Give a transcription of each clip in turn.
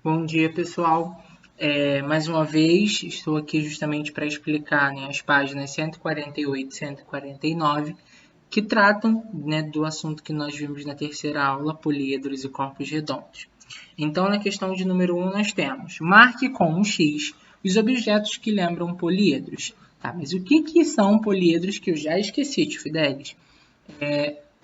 Bom dia, pessoal. Mais uma vez, estou aqui justamente para explicar, né, as páginas 148 e 149, que tratam, né, do assunto que nós vimos na terceira aula, poliedros e corpos redondos. Então, na questão de número 1, nós temos: marque com um X os objetos que lembram poliedros. Tá, mas o que são poliedros que eu já esqueci, Fidelis?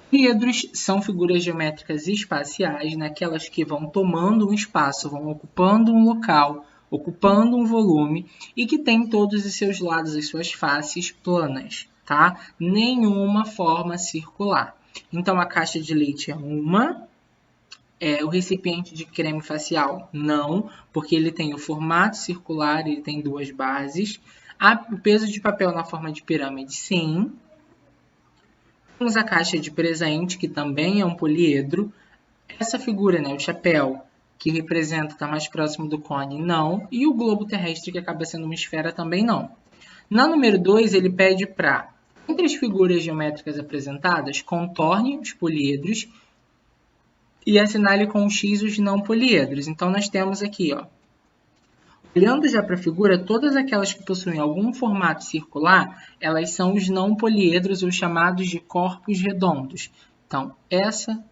Poliedros são figuras geométricas espaciais, naquelas que vão tomando um espaço, vão ocupando um local, ocupando um volume e que tem todos os seus lados, as suas faces planas, tá? Nenhuma forma circular. Então, a caixa de leite é uma, o recipiente de creme facial não, porque ele tem o formato circular, ele tem duas bases. O peso de papel na forma de pirâmide, sim. Temos a caixa de presente, que também é um poliedro. Essa figura, né, o chapéu, que representa, está mais próximo do cone, não. E o globo terrestre, que acaba sendo uma esfera, também não. Na número 2, ele pede para, entre as figuras geométricas apresentadas, contorne os poliedros e assinale com um X os não poliedros. Então, nós temos aqui, ó, olhando já para a figura, todas aquelas que possuem algum formato circular, elas são os não poliedros, ou chamados de corpos redondos. Então, essa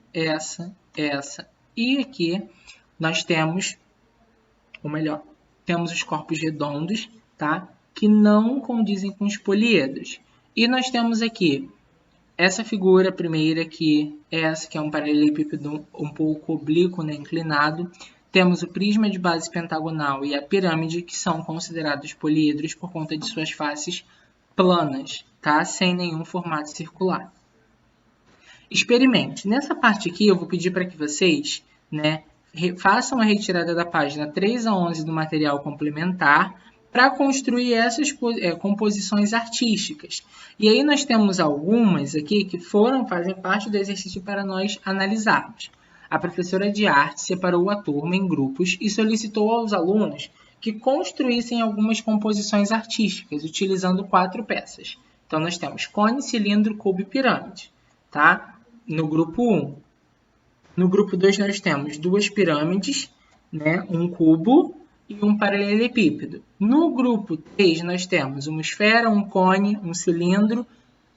e aqui nós temos, ou melhor, temos os corpos redondos, tá? Que não condizem com os poliedros. E nós temos aqui essa figura primeira aqui, essa que é um paralelepípedo um pouco oblíquo, né, inclinado. Temos o prisma de base pentagonal e a pirâmide, que são considerados poliedros por conta de suas faces planas, tá? Sem nenhum formato circular. Experimente. Nessa parte aqui, eu vou pedir para que vocês, né, façam a retirada da página 3 a 11 do material complementar para construir essas composições artísticas. E aí nós temos algumas aqui que fazem parte do exercício para nós analisarmos. A professora de arte separou a turma em grupos e solicitou aos alunos que construíssem algumas composições artísticas, utilizando 4 peças. Então, nós temos cone, cilindro, cubo e pirâmide, tá? No grupo 1. No grupo 2, nós temos 2 pirâmides, né? Um cubo e um paralelepípedo. No grupo 3, nós temos uma esfera, um cone, um cilindro,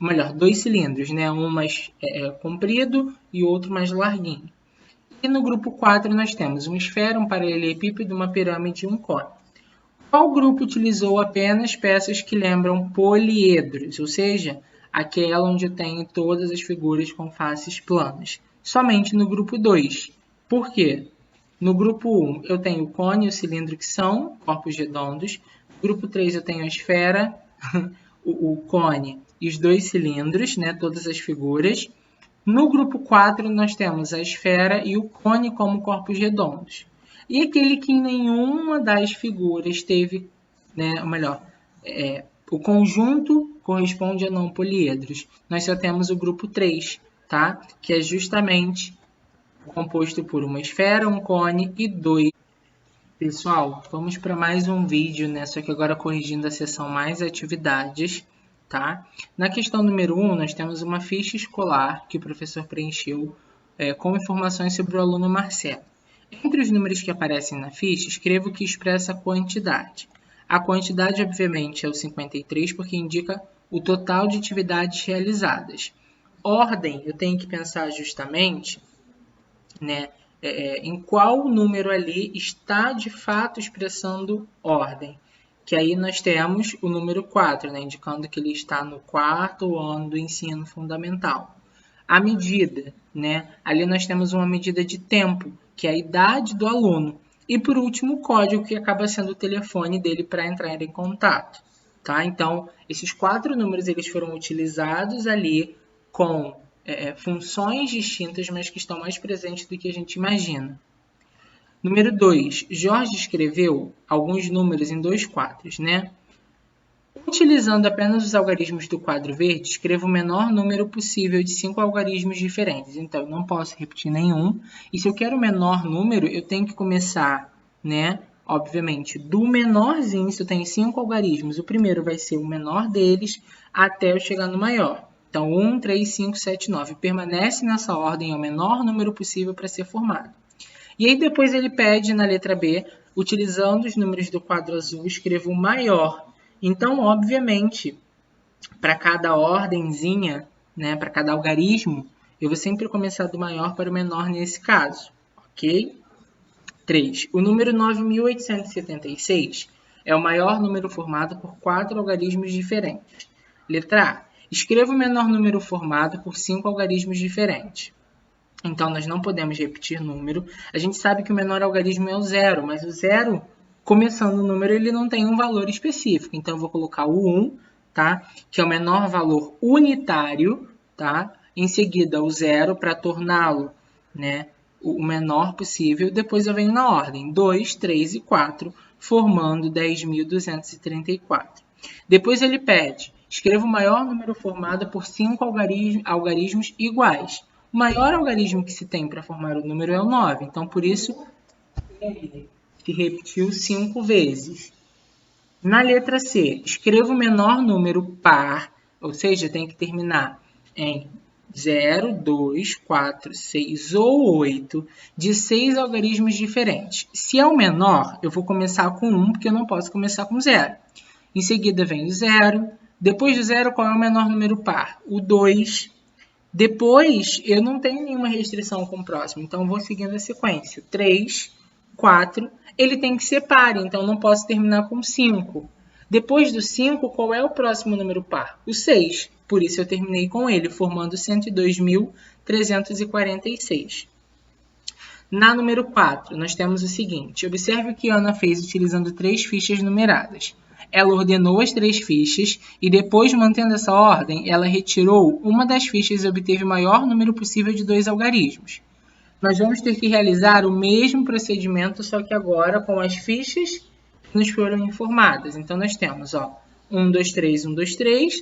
melhor, 2 cilindros, né? Um mais comprido e outro mais larguinho. E no grupo 4 nós temos uma esfera, um paralelepípedo, uma pirâmide e um cone. Qual grupo utilizou apenas peças que lembram poliedros, ou seja, aquela onde eu tenho todas as figuras com faces planas? Somente no grupo 2. Por quê? No grupo 1 eu tenho o cone e o cilindro, que são corpos redondos. No grupo 3 eu tenho a esfera, o cone e os 2 cilindros, né, todas as figuras. No grupo 4, nós temos a esfera e o cone como corpos redondos. E aquele que em nenhuma das figuras teve, né, ou melhor, o conjunto corresponde a não poliedros. Nós só temos o grupo 3, tá? Que é justamente composto por uma esfera, um cone e 2. Pessoal, vamos para mais um vídeo, né? Só que agora corrigindo a seção mais atividades. Tá? Na questão número 1, nós temos uma ficha escolar que o professor preencheu com informações sobre o aluno Marcelo. Entre os números que aparecem na ficha, escreva o que expressa a quantidade. A quantidade, obviamente, é o 53, porque indica o total de atividades realizadas. Ordem, eu tenho que pensar justamente, né, em qual número ali está, de fato, expressando ordem. Que aí nós temos o número 4, né, indicando que ele está no 4º ano do ensino fundamental. A medida, né, ali nós temos uma medida de tempo, que é a idade do aluno. E por último, o código, que acaba sendo o telefone dele para entrar em contato. Tá? Então, esses 4 números eles foram utilizados ali com funções distintas, mas que estão mais presentes do que a gente imagina. Número 2. Jorge escreveu alguns números em 2 quadros, né? Utilizando apenas os algarismos do quadro verde, escreva o menor número possível de 5 algarismos diferentes. Então, eu não posso repetir nenhum. E se eu quero o menor número, eu tenho que começar, né? Obviamente, do menorzinho, se eu tenho 5 algarismos, o primeiro vai ser o menor deles até eu chegar no maior. Então, 1, 3, 5, 7, 9. Permanece nessa ordem, é o menor número possível para ser formado. E aí depois ele pede na letra B, utilizando os números do quadro azul, escreva o maior. Então, obviamente, para cada ordenzinha, né, para cada algarismo, eu vou sempre começar do maior para o menor nesse caso, ok? 3. O número 9.876 é o maior número formado por 4 algarismos diferentes. Letra A. Escreva o menor número formado por 5 algarismos diferentes. Então, nós não podemos repetir número. A gente sabe que o menor algarismo é o zero, mas o zero, começando o número, ele não tem um valor específico. Então, eu vou colocar o 1, tá? Que é o menor valor unitário, tá? Em seguida, o zero para torná-lo, né, o menor possível. Depois eu venho na ordem 2, 3 e 4, formando 10.234. Depois ele pede, escreva o maior número formado por 5 algarismos iguais. O maior algarismo que se tem para formar o número é o 9. Então, por isso, ele se repetiu 5 vezes. Na letra C, escreva o menor número par, ou seja, tem que terminar em 0, 2, 4, 6 ou 8, de 6 algarismos diferentes. Se é o menor, eu vou começar com 1, porque eu não posso começar com 0. Em seguida vem o 0. Depois do 0, qual é o menor número par? O 2. Depois, eu não tenho nenhuma restrição com o próximo, então eu vou seguindo a sequência. 3, 4, ele tem que ser par, então não posso terminar com 5. Depois do 5, qual é o próximo número par? O 6. Por isso eu terminei com ele, formando 102.346. Na número 4, nós temos o seguinte. Observe o que Ana fez utilizando 3 fichas numeradas. Ela ordenou as 3 fichas e depois, mantendo essa ordem, ela retirou uma das fichas e obteve o maior número possível de 2 algarismos. Nós vamos ter que realizar o mesmo procedimento, só que agora com as fichas que nos foram informadas. Então, nós temos 1, 2, 3, 1, 2, 3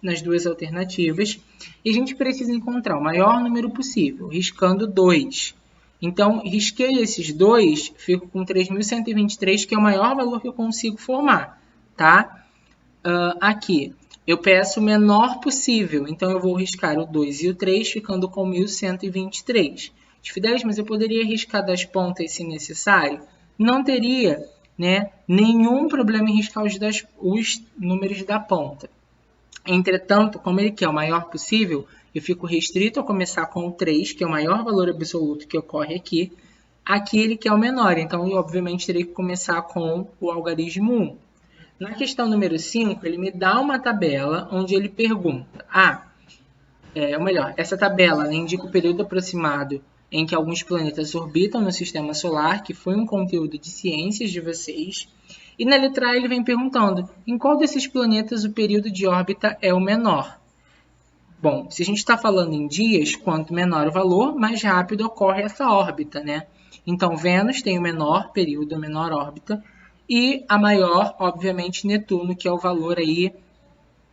nas duas alternativas. E a gente precisa encontrar o maior número possível, riscando 2. Então, risquei esses 2, fico com 3.123, que é o maior valor que eu consigo formar. Tá? Aqui, eu peço o menor possível. Então, eu vou riscar o 2 e o 3, ficando com 1.123. Fidelis, mas eu poderia riscar das pontas se necessário? Não teria, né, nenhum problema em riscar os números da ponta. Entretanto, como ele quer o maior possível, eu fico restrito a começar com o 3, que é o maior valor absoluto que ocorre aqui. Aqui ele quer o menor, então eu obviamente terei que começar com o algarismo 1. Na questão número 5, ele me dá uma tabela onde ele pergunta, essa tabela indica o período aproximado em que alguns planetas orbitam no Sistema Solar, que foi um conteúdo de ciências de vocês. E na letra A ele vem perguntando, em qual desses planetas o período de órbita é o menor? Bom, se a gente está falando em dias, quanto menor o valor, mais rápido ocorre essa órbita, né? Então, Vênus tem o menor período, a menor órbita, e a maior, obviamente, Netuno, que é o valor aí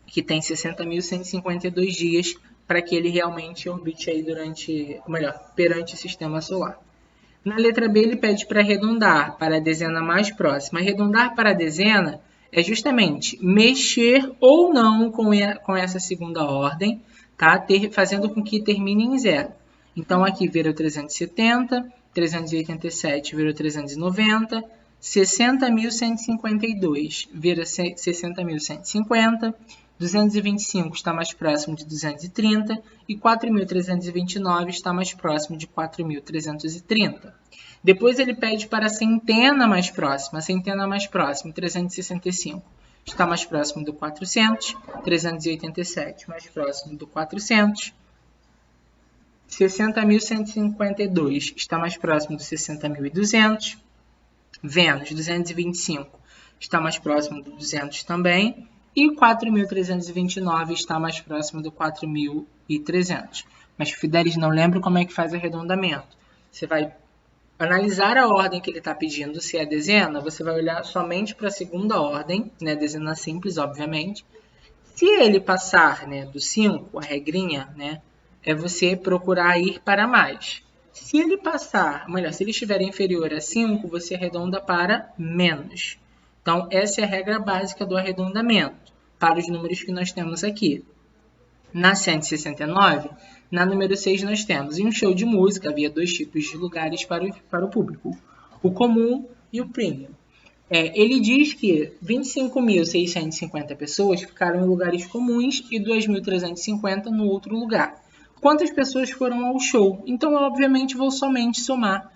que tem 60.152 dias para que ele realmente orbite aí perante o Sistema Solar. Na letra B, ele pede para arredondar para a dezena mais próxima. Arredondar para a dezena é justamente mexer ou não com essa segunda ordem, tá? Fazendo com que termine em 0. Então, aqui vira o 370, 387 vira o 390, 60.152 vira 60.150, 225 está mais próximo de 230 e 4.329 está mais próximo de 4.330. Depois ele pede para a centena mais próxima. A centena mais próxima, 365, está mais próximo do 400, 387 mais próximo do 400, 60.152 está mais próximo do 60.200, Vênus, 225, está mais próximo do 200 também, e 4.329 está mais próximo do 4.300. Mas, Fidelis, não lembro como é que faz arredondamento. Você vai analisar a ordem que ele está pedindo, se é dezena, você vai olhar somente para a segunda ordem, né, dezena simples, obviamente. Se ele passar, né, do 5, a regrinha, né, é você procurar ir para mais. Se ele passar, se ele estiver inferior a 5, você arredonda para menos. Então, essa é a regra básica do arredondamento para os números que nós temos aqui. Na 169, Na número 6 nós temos, em um show de música, havia 2 tipos de lugares para o público, o comum e o premium. Ele diz que 25.650 pessoas ficaram em lugares comuns e 2.350 no outro lugar. Quantas pessoas foram ao show? Então, eu obviamente vou somente somar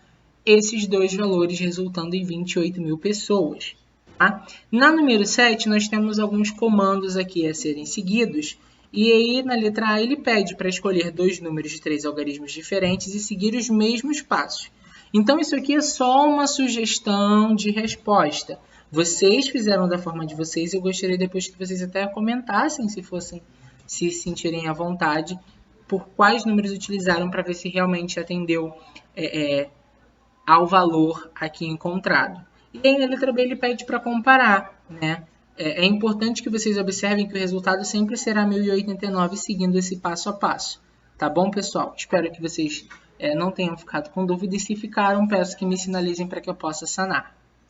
esses dois valores, resultando em 28.000 pessoas. Tá? Na número 7, nós temos alguns comandos aqui a serem seguidos. E aí, na letra A, ele pede para escolher 2 números de 3 algarismos diferentes e seguir os mesmos passos. Então, isso aqui é só uma sugestão de resposta. Vocês fizeram da forma de vocês. Eu gostaria depois que vocês até comentassem, se sentirem à vontade, por quais números utilizaram para ver se realmente atendeu ao valor aqui encontrado. E aí, na letra B, ele pede para comparar, né? É importante que vocês observem que o resultado sempre será 1089 seguindo esse passo a passo. Tá bom, pessoal? Espero que vocês não tenham ficado com dúvida e se ficaram, peço que me sinalizem para que eu possa sanar.